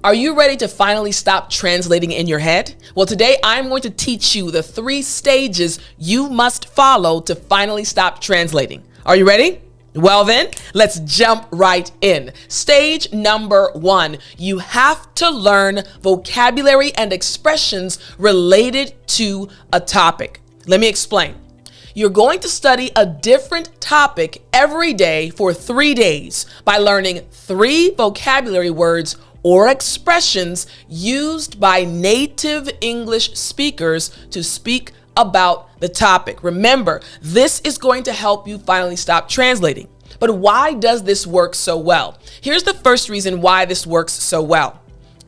Are you ready to finally stop translating in your head? Well, today I'm going to teach you the 3 stages you must follow to finally stop translating. Are you ready? Well then, let's jump right in. Stage number 1, you have to learn vocabulary and expressions related to a topic. Let me explain. You're going to study a different topic every day for 3 days by learning 3 vocabulary words or expressions used by native English speakers to speak about the topic. Remember, this is going to help you finally stop translating. But why does this work so well? Here's the first reason why this works so well.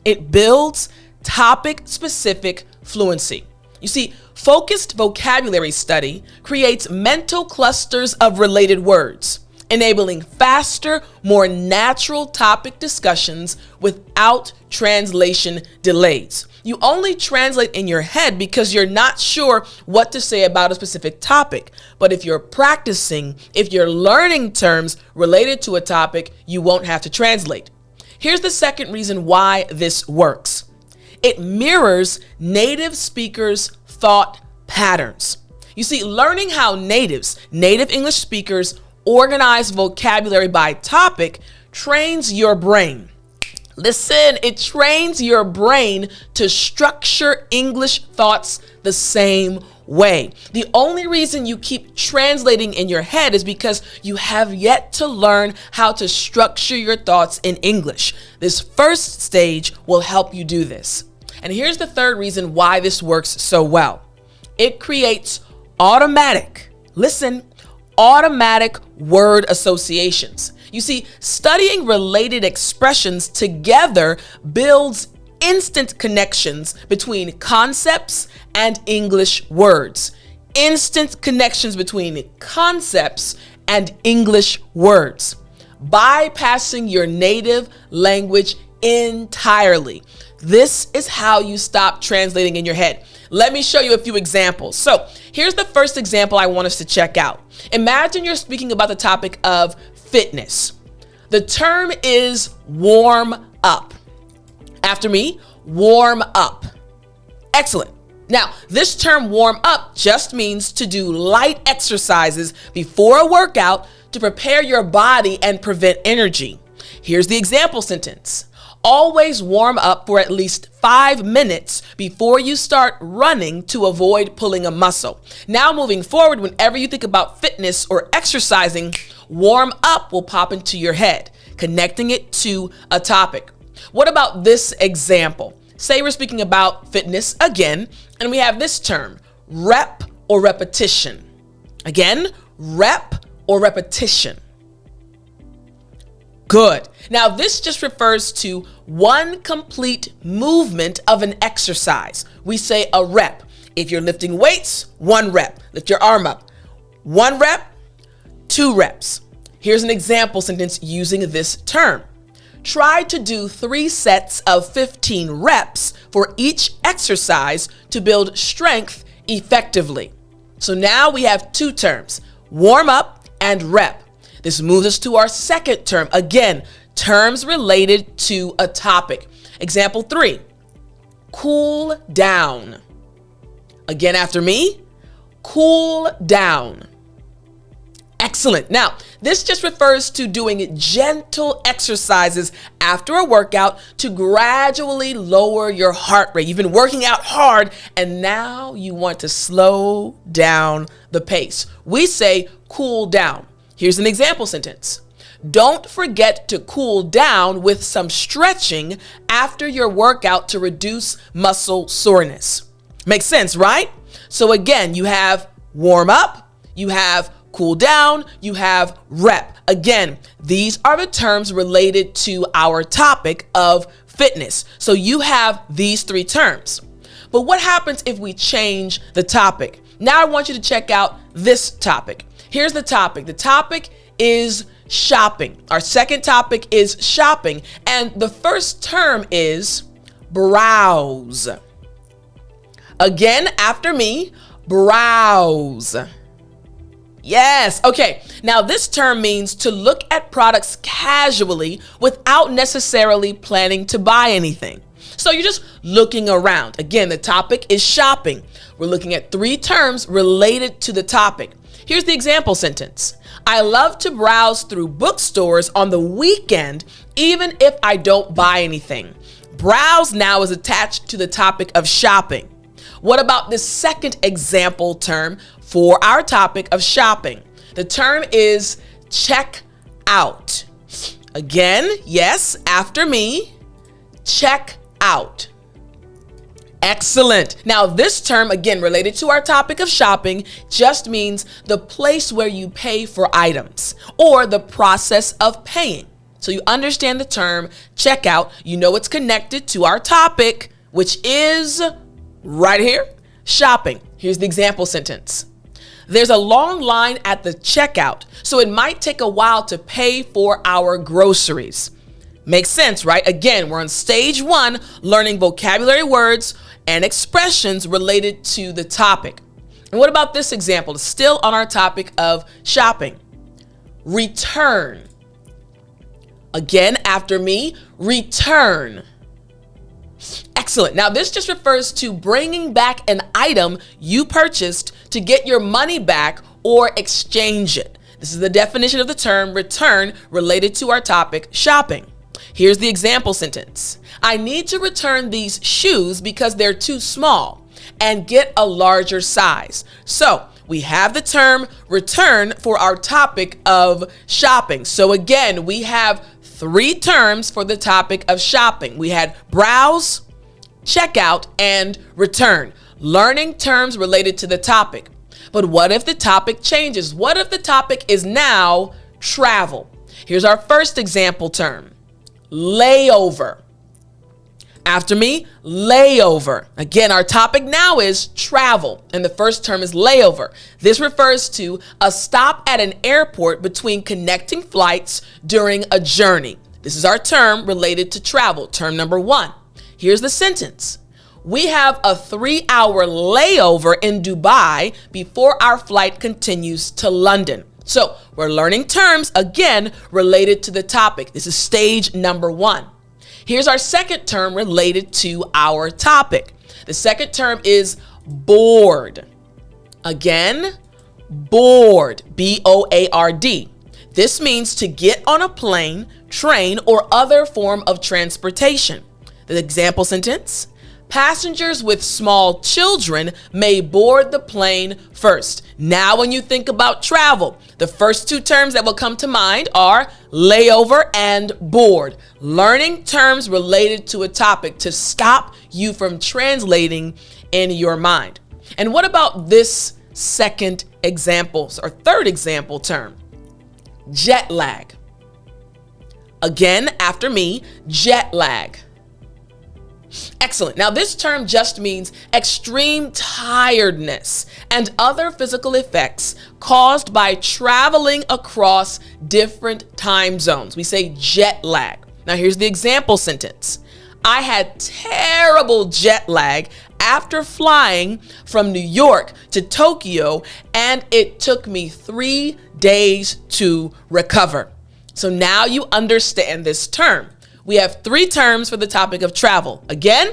It builds topic-specific fluency. You see, focused vocabulary study creates mental clusters of related words, enabling faster, more natural topic discussions without translation delays. You only translate in your head because you're not sure what to say about a specific topic. But if you're practicing, if you're learning terms related to a topic, you won't have to translate. Here's the second reason why this works. It mirrors native speakers' thought patterns. You see, learning how native English speakers organize vocabulary by topic trains your brain. Listen, it trains your brain to structure English thoughts the same way. The only reason you keep translating in your head is because you have yet to learn how to structure your thoughts in English. This first stage will help you do this. And here's the third reason why this works so well. It creates automatic word associations. You see, studying related expressions together builds instant connections between concepts and English words. Instant connections between concepts and English words, bypassing your native language entirely. This is how you stop translating in your head. Let me show you a few examples. So here's the first example I want us to check out. Imagine you're speaking about the topic of fitness. The term is warm up. After me, warm up. Excellent. Now, this term warm up just means to do light exercises before a workout to prepare your body and prevent energy. Here's the example sentence. Always warm up for at least 5 minutes before you start running to avoid pulling a muscle. Now, moving forward, whenever you think about fitness or exercising, warm up will pop into your head, connecting it to a topic. What about this example? Say we're speaking about fitness again, and we have this term, rep or repetition. Again, rep or repetition. Good. Now, this just refers to one complete movement of an exercise. We say a rep. If you're lifting weights, 1 rep. Lift your arm up. 1 rep, 2 reps. Here's an example sentence using this term. Try to do 3 sets of 15 reps for each exercise to build strength effectively. So now we have 2 terms, warm up and rep. This moves us to our second term. Again, terms related to a topic. Example 3, cool down. Again, after me, cool down. Excellent. Now, this just refers to doing gentle exercises after a workout to gradually lower your heart rate. You've been working out hard and now you want to slow down the pace. We say cool down. Here's an example sentence. Don't forget to cool down with some stretching after your workout to reduce muscle soreness. Makes sense, right? So again, you have warm up, you have cool down, you have rep. Again, these are the terms related to our topic of fitness. So you have these 3 terms. But what happens if we change the topic? Now I want you to check out this topic. Here's the topic. The topic is shopping. Our second topic is shopping. And the first term is browse. Again, after me, browse. Yes. Okay. Now, this term means to look at products casually without necessarily planning to buy anything. So you're just looking around. Again, the topic is shopping. We're looking at 3 terms related to the topic. Here's the example sentence. I love to browse through bookstores on the weekend, even if I don't buy anything. Browse now is attached to the topic of shopping. What about the second example term for our topic of shopping? The term is check out. Again, yes, after me, check out. Excellent. Now, this term, again, related to our topic of shopping, just means the place where you pay for items or the process of paying. So you understand the term checkout. You know it's connected to our topic, which is right here, shopping. Here's the example sentence. There's a long line at the checkout, so it might take a while to pay for our groceries. Makes sense, right? Again, we're on stage 1, learning vocabulary words and expressions related to the topic. And what about this example? It's still on our topic of shopping. Return. Again, after me, return. Excellent. Now, this just refers to bringing back an item you purchased to get your money back or exchange it. This is the definition of the term return related to our topic, shopping. Here's the example sentence. I need to return these shoes because they're too small and get a larger size. So we have the term return for our topic of shopping. So again, we have 3 terms for the topic of shopping. We had browse, checkout, and return. Learning terms related to the topic. But what if the topic changes? What if the topic is now travel? Here's our first example term. Layover. After me, layover. Again, our topic now is travel, and the first term is layover. This refers to a stop at an airport between connecting flights during a journey. This is our term related to travel, term number 1. Here's the sentence. We have a 3-hour layover in Dubai before our flight continues to London. So we're learning terms, again, related to the topic. This is stage number 1. Here's our second term related to our topic. The second term is board. Again, board, B-O-A-R-D. This means to get on a plane, train, or other form of transportation. The example sentence, passengers with small children may board the plane first. Now, when you think about travel, the first 2 terms that will come to mind are layover and board. Learning terms related to a topic to stop you from translating in your mind. And what about this second example or third example term? Jet lag. Again, after me, jet lag. Excellent. Now, this term just means extreme tiredness and other physical effects caused by traveling across different time zones. We say jet lag. Now, here's the example sentence. I had terrible jet lag after flying from New York to Tokyo, and it took me 3 days to recover. So now you understand this term. We have 3 terms for the topic of travel. Again,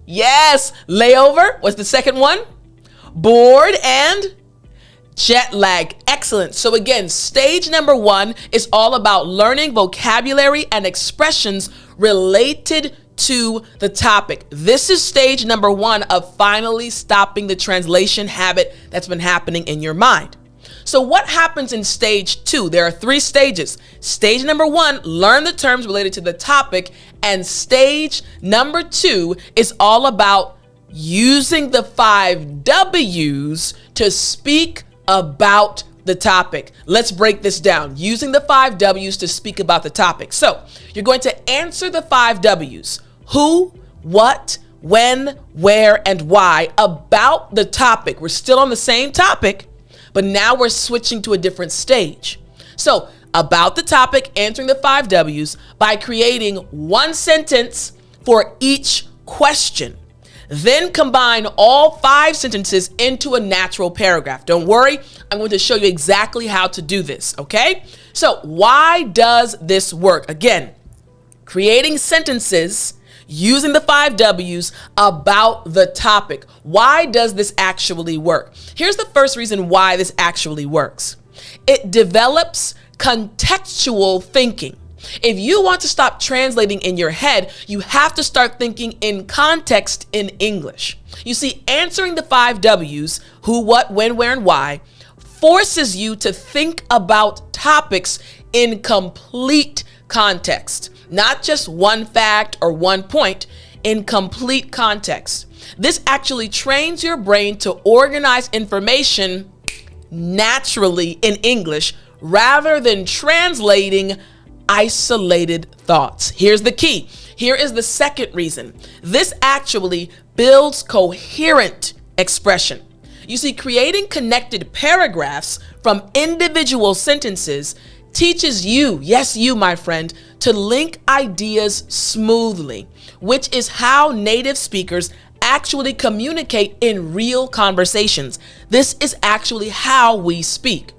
yes, layover. What's the second one? Board and jet lag. Excellent. So again, stage number 1 is all about learning vocabulary and expressions related to the topic. This is stage number 1 of finally stopping the translation habit that's been happening in your mind. So what happens in stage 2? There are 3 stages. Stage number 1, learn the terms related to the topic. And stage number 2 is all about using the 5 W's to speak about the topic. Let's break this down. Using the 5 W's to speak about the topic. So you're going to answer the 5 W's. Who, what, when, where, and why about the topic. We're still on the same topic, but now we're switching to a different stage. So about the topic, answering the 5 W's by creating 1 sentence for each question. Then combine all 5 sentences into a natural paragraph. Don't worry, I'm going to show you exactly how to do this, okay? So why does this work? Again, creating sentences using the 5 W's about the topic. Why does this actually work? Here's the first reason why this actually works. It develops contextual thinking. If you want to stop translating in your head, you have to start thinking in context in English. You see, answering the 5 W's, who, what, when, where, and why, forces you to think about topics in complete context. Not just one fact or one point, in complete context. This actually trains your brain to organize information naturally in English rather than translating isolated thoughts. Here's the key. Here is the second reason. This actually builds coherent expression. You see, creating connected paragraphs from individual sentences teaches you, yes, you, my friend, to link ideas smoothly, which is how native speakers actually communicate in real conversations. This is actually how we speak.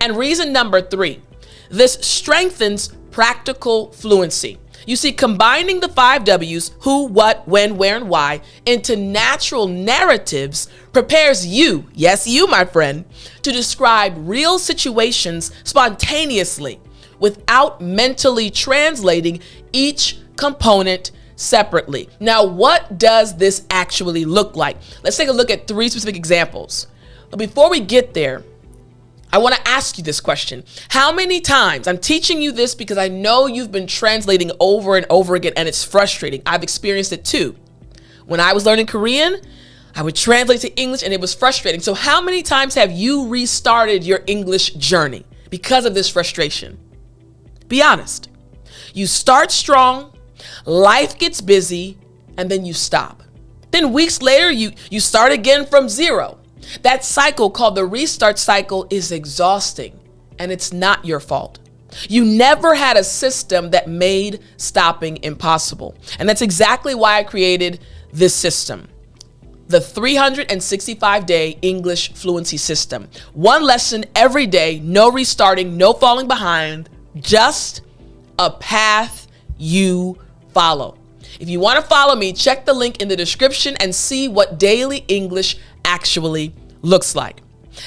And reason number 3, this strengthens practical fluency. You see, combining the 5 W's, who, what, when, where, and why, into natural narratives prepares you, yes, you, my friend, to describe real situations spontaneously without mentally translating each component separately. Now, what does this actually look like? Let's take a look at 3 specific examples. But before we get there, I want to ask you this question. How many times, I'm teaching you this because I know you've been translating over and over again and it's frustrating. I've experienced it too. When I was learning Korean, I would translate to English and it was frustrating. So how many times have you restarted your English journey because of this frustration? Be honest. You start strong, life gets busy, and then you stop. Then weeks later, you start again from zero. That cycle, called the restart cycle, is exhausting, and it's not your fault. You never had a system that made stopping impossible. And that's exactly why I created this system, the 365-day English fluency system. 1 lesson every day, no restarting, no falling behind, just a path you follow. If you want to follow me, check the link in the description and see what daily English actually looks like.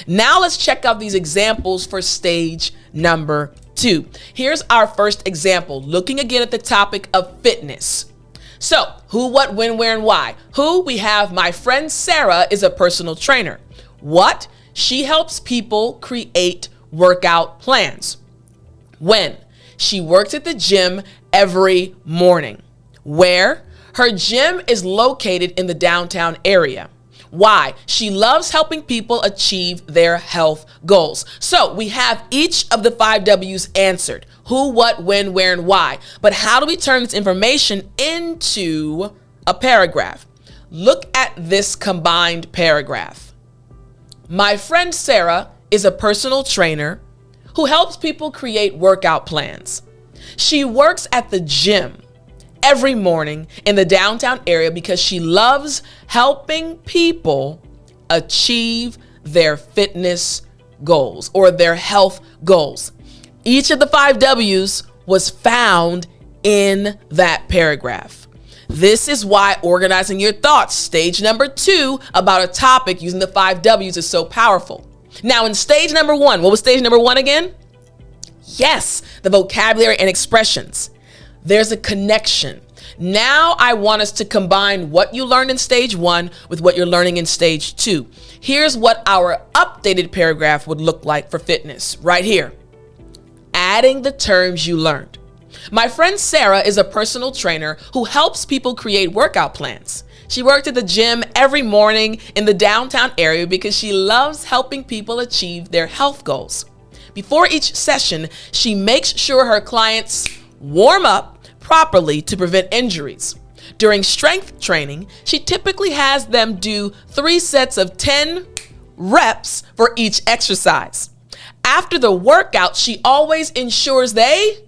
Now let's check out these examples for stage number 2. Here's our first example, looking again at the topic of fitness. So, who, what, when, where, and why. Who, we have my friend Sarah is a personal trainer. What? She helps people create workout plans. When? She works at the gym every morning. Where? Her gym is located in the downtown area. Why? She loves helping people achieve their health goals. So we have each of the 5 W's answered. Who, what, when, where, and why. But how do we turn this information into a paragraph? Look at this combined paragraph. My friend Sarah is a personal trainer who helps people create workout plans. She works at the gym every morning in the downtown area because she loves helping people achieve their fitness goals or their health goals. Each of the 5 W's was found in that paragraph. This is why organizing your thoughts, stage number 2, about a topic using the 5 W's is so powerful. Now in stage number 1, what was stage number 1 again? Yes, the vocabulary and expressions. There's a connection. Now I want us to combine what you learned in stage 1 with what you're learning in stage 2. Here's what our updated paragraph would look like for fitness, right here. Adding the terms you learned. My friend Sarah is a personal trainer who helps people create workout plans. She worked at the gym every morning in the downtown area because she loves helping people achieve their health goals. Before each session, she makes sure her clients warm up properly to prevent injuries. During strength training, she typically has them do 3 sets of 10 reps for each exercise. After the workout, she always ensures they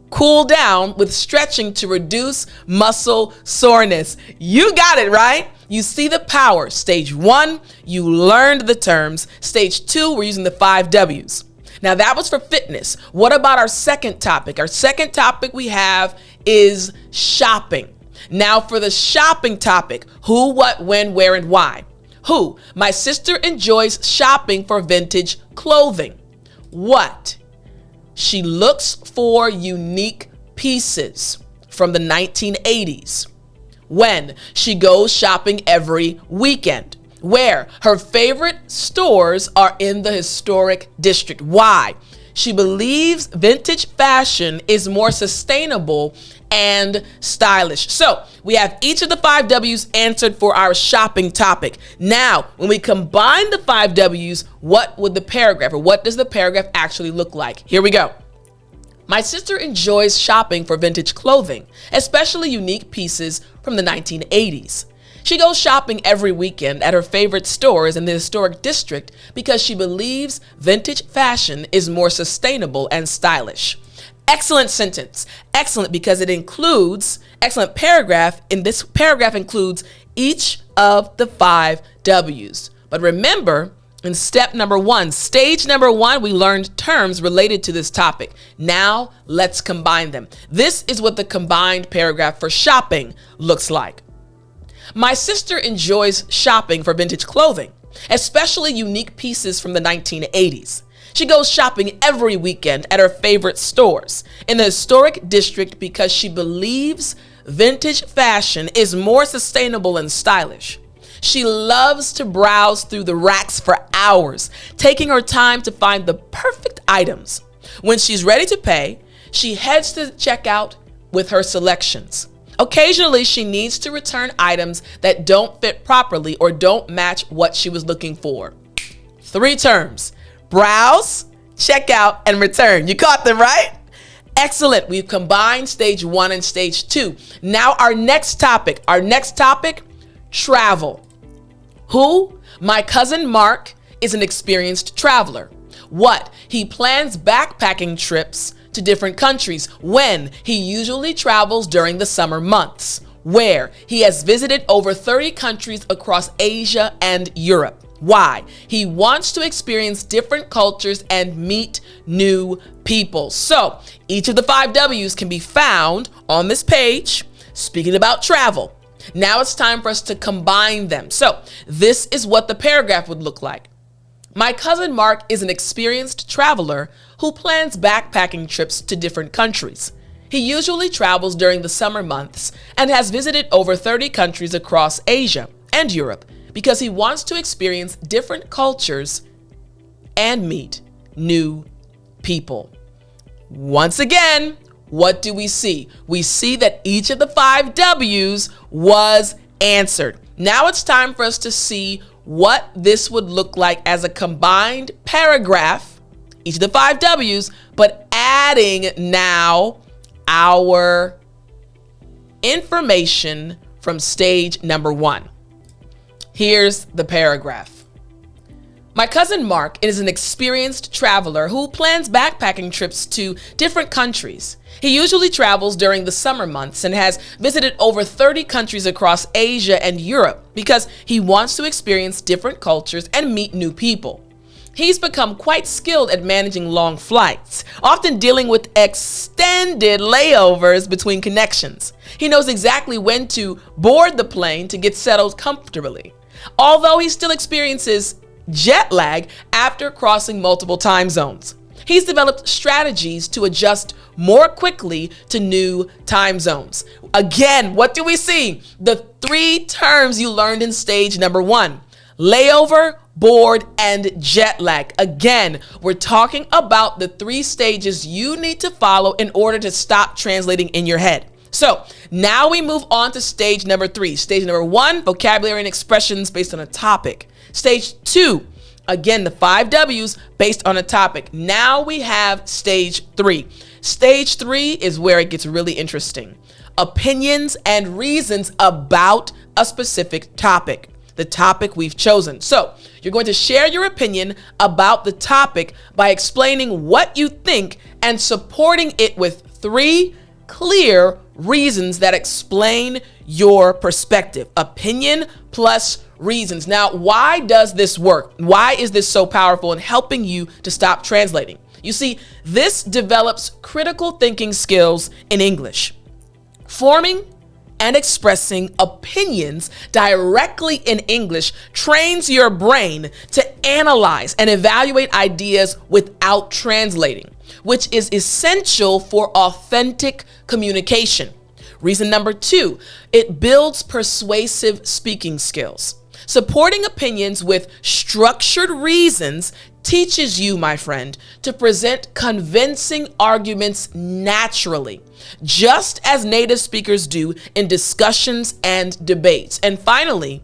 cool down with stretching to reduce muscle soreness. You got it, right? you see the power. Stage 1, you learned the terms. Stage 2, we're using the 5 W's. Now that was for fitness. What about our second topic? Our second topic we have is shopping. Now for the shopping topic, who, what, when, where, and why. Who? My sister enjoys shopping for vintage clothing. What? She looks for unique pieces from the 1980s. When? She goes shopping every weekend. Where? Her favorite stores are in the historic district. Why? She believes vintage fashion is more sustainable and stylish. So we have each of the 5 W's answered for our shopping topic. Now, when we combine the 5 W's, what would the paragraph, or what does the paragraph actually look like? Here we go. My sister enjoys shopping for vintage clothing, especially unique pieces from the 1980s. She goes shopping every weekend at her favorite stores in the historic district because she believes vintage fashion is more sustainable and stylish. Excellent sentence. Excellent because it includes, excellent paragraph. In this paragraph includes each of the 5 W's. But remember, in step number 1, stage number 1, we learned terms related to this topic. Now let's combine them. This is what the combined paragraph for shopping looks like. My sister enjoys shopping for vintage clothing, especially unique pieces from the 1980s. She goes shopping every weekend at her favorite stores in the historic district because she believes vintage fashion is more sustainable and stylish. She loves to browse through the racks for hours, taking her time to find the perfect items. When she's ready to pay, she heads to the checkout with her selections. Occasionally, she needs to return items that don't fit properly or don't match what she was looking for. 3 terms: browse, checkout, and return. You caught them, right? Excellent. We've combined stage 1 and stage 2. Now our next topic, travel. Who? My cousin Mark is an experienced traveler. What? He plans backpacking trips to different countries. When? He usually travels during the summer months. Where? He has visited over 30 countries across Asia and Europe. Why? He wants to experience different cultures and meet new people. So each of the 5 W's can be found on this page, speaking about travel. Now it's time for us to combine them. So this is what the paragraph would look like. My cousin Mark is an experienced traveler who plans backpacking trips to different countries. He usually travels during the summer months and has visited over 30 countries across Asia and Europe because he wants to experience different cultures and meet new people. Once again, what do we see? We see that each of the 5 W's was answered. Now it's time for us to see what this would look like as a combined paragraph, each of the 5 W's, but adding now our information from stage number 1. Here's the paragraph. My cousin Mark is an experienced traveler who plans backpacking trips to different countries. He usually travels during the summer months and has visited over 30 countries across Asia and Europe because he wants to experience different cultures and meet new people. He's become quite skilled at managing long flights, often dealing with extended layovers between connections. He knows exactly when to board the plane to get settled comfortably, although he still experiences jet lag after crossing multiple time zones. He's developed strategies to adjust more quickly to new time zones. Again, what do we see? The 3 terms you learned in stage number 1: layover, board, and jet lag. Again, we're talking about the 3 stages you need to follow in order to stop translating in your head. So now we move on to stage number 3. Stage number 1, vocabulary and expressions based on a topic. Stage 2, again, the 5 W's based on a topic. Now we have stage 3. Stage 3 is where it gets really interesting. Opinions and reasons about a specific topic, the topic we've chosen. So you're going to share your opinion about the topic by explaining what you think and supporting it with 3 clear reasons that explain your perspective. Opinion plus reasons. Now, why does this work? Why is this so powerful in helping you to stop translating? You see, this develops critical thinking skills in English. Forming and expressing opinions directly in English trains your brain to analyze and evaluate ideas without translating, which is essential for authentic communication. Reason number 2, it builds persuasive speaking skills. Supporting opinions with structured reasons teaches you, my friend, to present convincing arguments naturally, just as native speakers do in discussions and debates. And finally,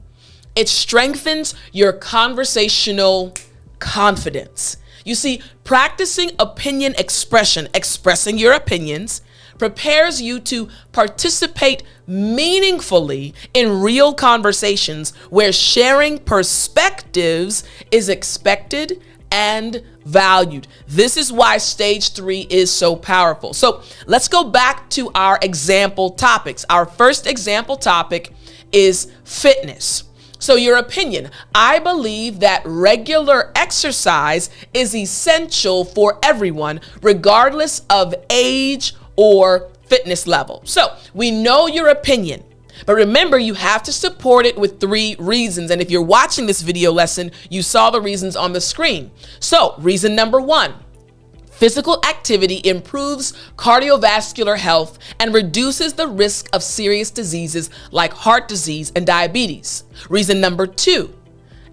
it strengthens your conversational confidence. You see, practicing opinion expression, expressing your opinions, prepares you to participate meaningfully in real conversations where sharing perspectives is expected and valued. This is why stage 3 is so powerful. So let's go back to our example topics. Our first example topic is fitness. So your opinion: I believe that regular exercise is essential for everyone, regardless of age or fitness level. So we know your opinion, but remember, you have to support it with 3 reasons. And if you're watching this video lesson, you saw the reasons on the screen. So reason number 1, physical activity improves cardiovascular health and reduces the risk of serious diseases like heart disease and diabetes. Reason number 2,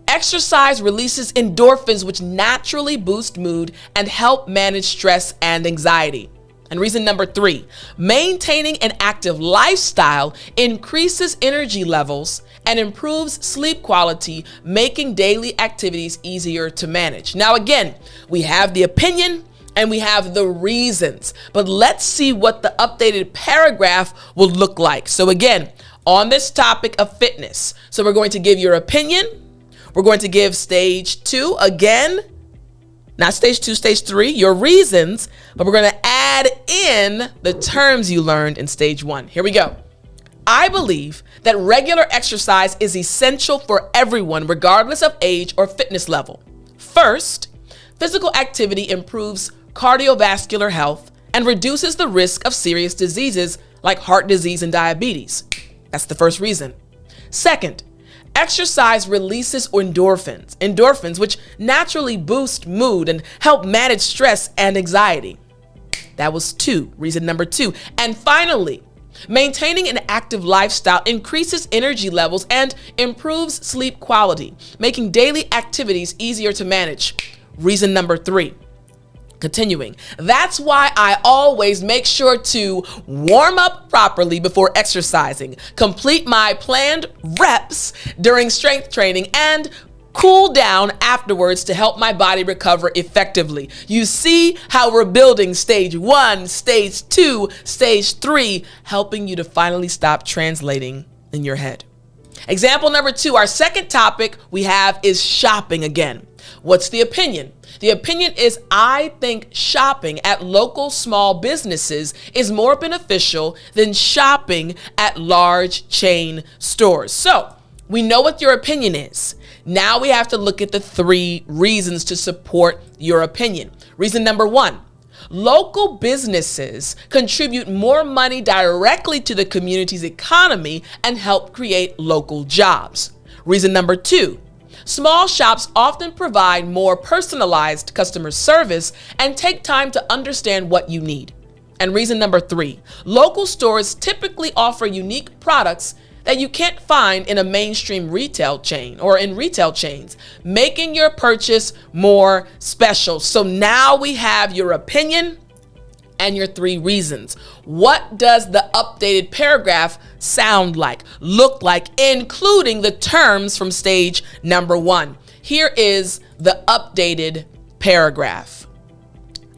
exercise releases endorphins, which naturally boost mood and help manage stress and anxiety. And reason number 3, maintaining an active lifestyle increases energy levels and improves sleep quality, making daily activities easier to manage. Now, again, we have the opinion and we have the reasons, but let's see what the updated paragraph will look like. So again, on this topic of fitness, so we're going to give your opinion, we're going to give stage 2, again, not stage 2, stage 3, your reasons, but we're going to add in the terms you learned in stage 1. Here we go. I believe that regular exercise is essential for everyone, regardless of age or fitness level. First, physical activity improves cardiovascular health and reduces the risk of serious diseases like heart disease and diabetes. That's the first reason. Second, exercise releases endorphins, which naturally boost mood and help manage stress and anxiety. That was reason number 2. And finally, maintaining an active lifestyle increases energy levels and improves sleep quality, making daily activities easier to manage. Reason number 3. Continuing, that's why I always make sure to warm up properly before exercising, complete my planned reps during strength training, and cool down afterwards to help my body recover effectively. You see how we're building stage 1, stage 2, stage 3, helping you to finally stop translating in your head. Example number 2, our second topic we have is shopping again. What's the opinion? The opinion is, I think shopping at local small businesses is more beneficial than shopping at large chain stores. So we know what your opinion is. Now we have to look at the 3 reasons to support your opinion. Reason number 1, local businesses contribute more money directly to the community's economy and help create local jobs. Reason number 2, small shops often provide more personalized customer service and take time to understand what you need. And reason number 3, local stores typically offer unique products that you can't find in a mainstream retail chain or in retail chains, making your purchase more special. So now we have your opinion and your 3 reasons. What does the updated paragraph sound like, look like, including the terms from stage number 1? Here is the updated paragraph.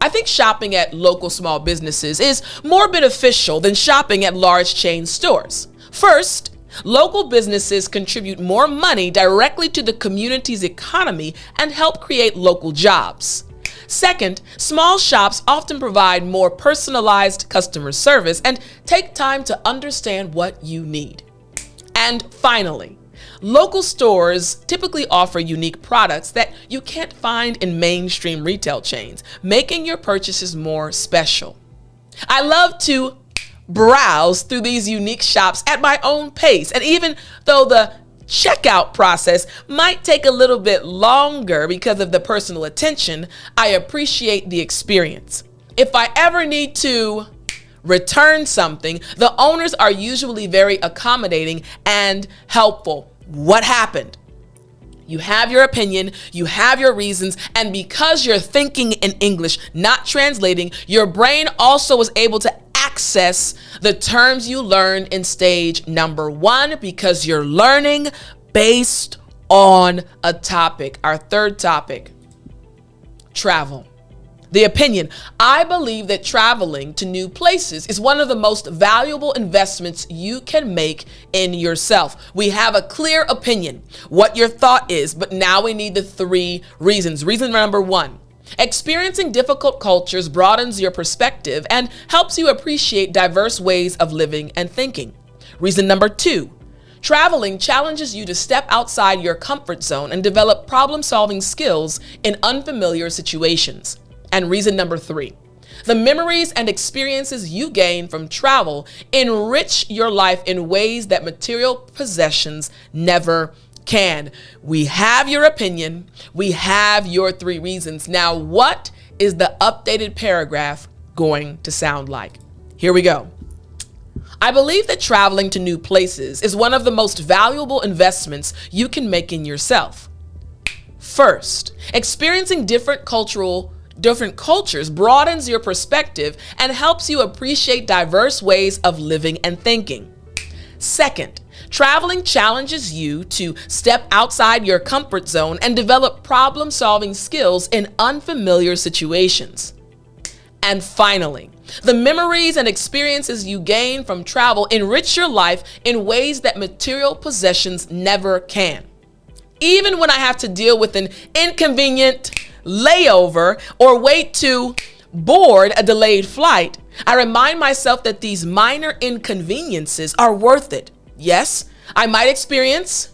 I think shopping at local small businesses is more beneficial than shopping at large chain stores. First, local businesses contribute more money directly to the community's economy and help create local jobs. Second, small shops often provide more personalized customer service and take time to understand what you need. And finally, local stores typically offer unique products that you can't find in mainstream retail chains, making your purchases more special. I love to browse through these unique shops at my own pace, and even though the checkout process might take a little bit longer because of the personal attention, I appreciate the experience. If I ever need to return something, the owners are usually very accommodating and helpful. What happened? You have your opinion, you have your reasons, and because you're thinking in English, not translating, your brain also was able to access the terms you learned in stage number 1 because you're learning based on a topic. Our third topic, travel. The opinion. I believe that traveling to new places is one of the most valuable investments you can make in yourself. We have a clear opinion, what your thought is, but now we need the 3 reasons. Reason number 1, experiencing difficult cultures broadens your perspective and helps you appreciate diverse ways of living and thinking. Reason number 2, traveling challenges you to step outside your comfort zone and develop problem-solving skills in unfamiliar situations. And reason number 3, the memories and experiences you gain from travel enrich your life in ways that material possessions never can. We have your opinion. We have your 3 reasons. Now, what is the updated paragraph going to sound like? Here we go. I believe that traveling to new places is one of the most valuable investments you can make in yourself. First, experiencing different cultures broadens your perspective and helps you appreciate diverse ways of living and thinking. Second, traveling challenges you to step outside your comfort zone and develop problem-solving skills in unfamiliar situations. And finally, the memories and experiences you gain from travel enrich your life in ways that material possessions never can. Even when I have to deal with an inconvenient layover or wait to board a delayed flight, I remind myself that these minor inconveniences are worth it. Yes, I might experience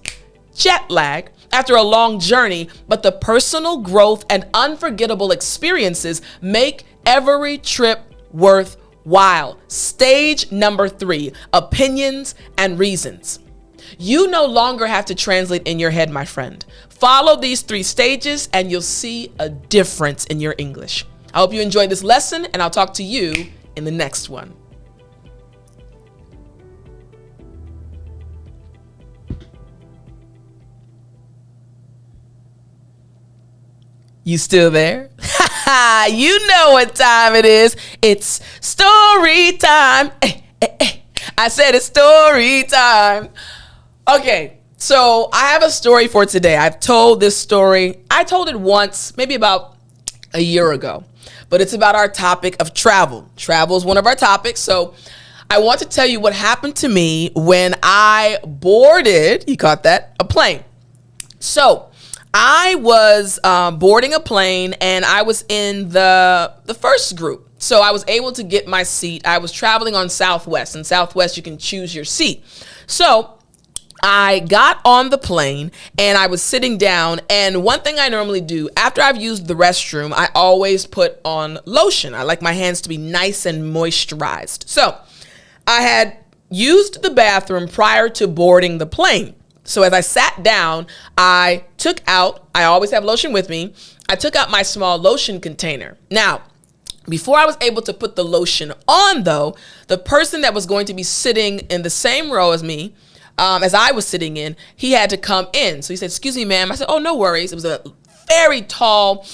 jet lag after a long journey, but the personal growth and unforgettable experiences make every trip worthwhile. Stage number 3, opinions and reasons. You no longer have to translate in your head, my friend. Follow these 3 stages and you'll see a difference in your English. I hope you enjoyed this lesson, and I'll talk to you in the next one. You still there? You know what time it is. It's story time. I said it's story time. Okay, so I have a story for today. I've told this story. I told it once, maybe about a year ago, but it's about our topic of travel. Travel is one of our topics. So I want to tell you what happened to me when I boarded, you caught that, a plane. So I was boarding a plane and I was in the first group. So I was able to get my seat. I was traveling on Southwest. In Southwest, you can choose your seat. So I got on the plane and I was sitting down, and one thing I normally do after I've used the restroom, I always put on lotion. I like my hands to be nice and moisturized. So I had used the bathroom prior to boarding the plane. So as I sat down, I always have lotion with me. I took out my small lotion container. Now, before I was able to put the lotion on though, the person that was going to be sitting in the same row as me, as I was sitting in, he had to come in. So he said, "Excuse me, ma'am." I said, "Oh, no worries." It was a very tall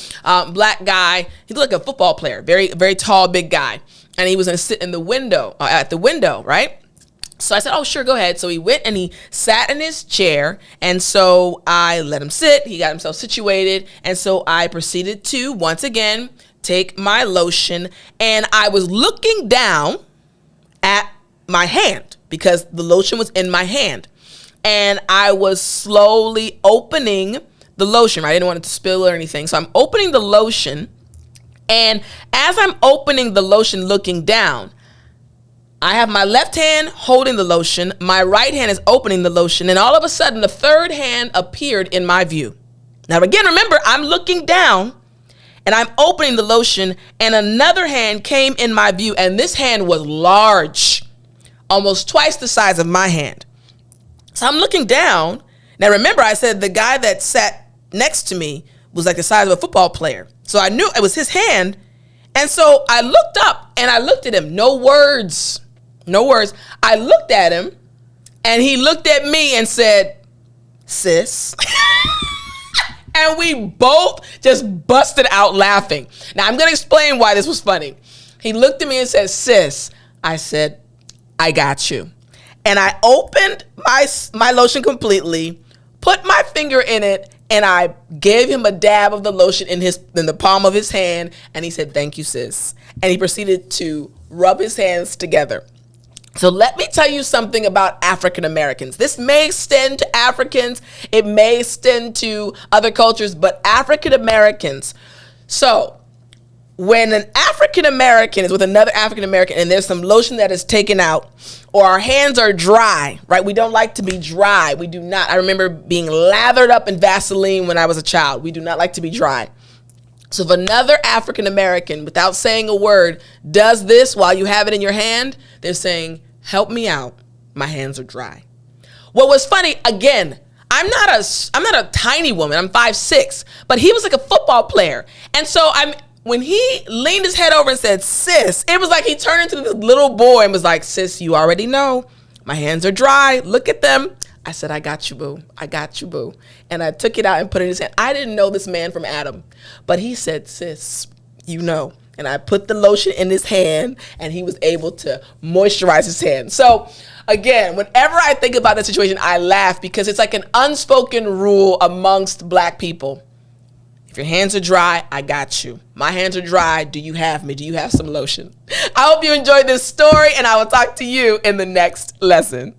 black guy. He looked like a football player, very, very tall, big guy. And he was going to sit in the window, at the window, right? So I said, "Oh, sure, go ahead." So he went and he sat in his chair. And so I let him sit. He got himself situated. And so I proceeded to, once again, take my lotion. And I was looking down at my hand because the lotion was in my hand. And I was slowly opening the lotion, right? I didn't want it to spill or anything. So I'm opening the lotion And as I'm opening the lotion looking down, I have my left hand holding the lotion, my right hand is opening the lotion, and all of a sudden the third hand appeared in my view. Now again, remember, I'm looking down and I'm opening the lotion, and another hand came in my view, and this hand was large, almost twice the size of my hand. So I'm looking down. Now remember, I said the guy that sat next to me was like the size of a football player. So I knew it was his hand. And so I looked up and I looked at him. No words. I looked at him and he looked at me and said, "Sis." And we both just busted out laughing. Now I'm going to explain why this was funny. He looked at me and said, "Sis." I said, "I got you." And I opened my lotion completely, put my finger in it, and I gave him a dab of the lotion in the palm of his hand, and he said, "Thank you, sis." And he proceeded to rub his hands together. So let me tell you something about African Americans. This may extend to Africans, it may extend to other cultures, but African Americans. So when an African American is with another African American and there's some lotion that is taken out, or our hands are dry, right? We don't like to be dry. We do not. I remember being lathered up in Vaseline when I was a child. We do not like to be dry. So if another African American, without saying a word, does this while you have it in your hand, they're saying, "Help me out. My hands are dry." What was funny, again, I'm not a tiny woman. I'm 5'6", but he was like a football player. And so when he leaned his head over and said, "Sis," it was like he turned into this little boy and was like, "Sis, you already know. My hands are dry. Look at them." I said, "I got you, boo. I got you, boo." And I took it out and put it in his hand. I didn't know this man from Adam, but he said, "Sis, you know." And I put the lotion in his hand, and he was able to moisturize his hand. So again, whenever I think about that situation, I laugh because it's like an unspoken rule amongst Black people. If your hands are dry, I got you. My hands are dry. Do you have me? Do you have some lotion? I hope you enjoyed this story, and I will talk to you in the next lesson.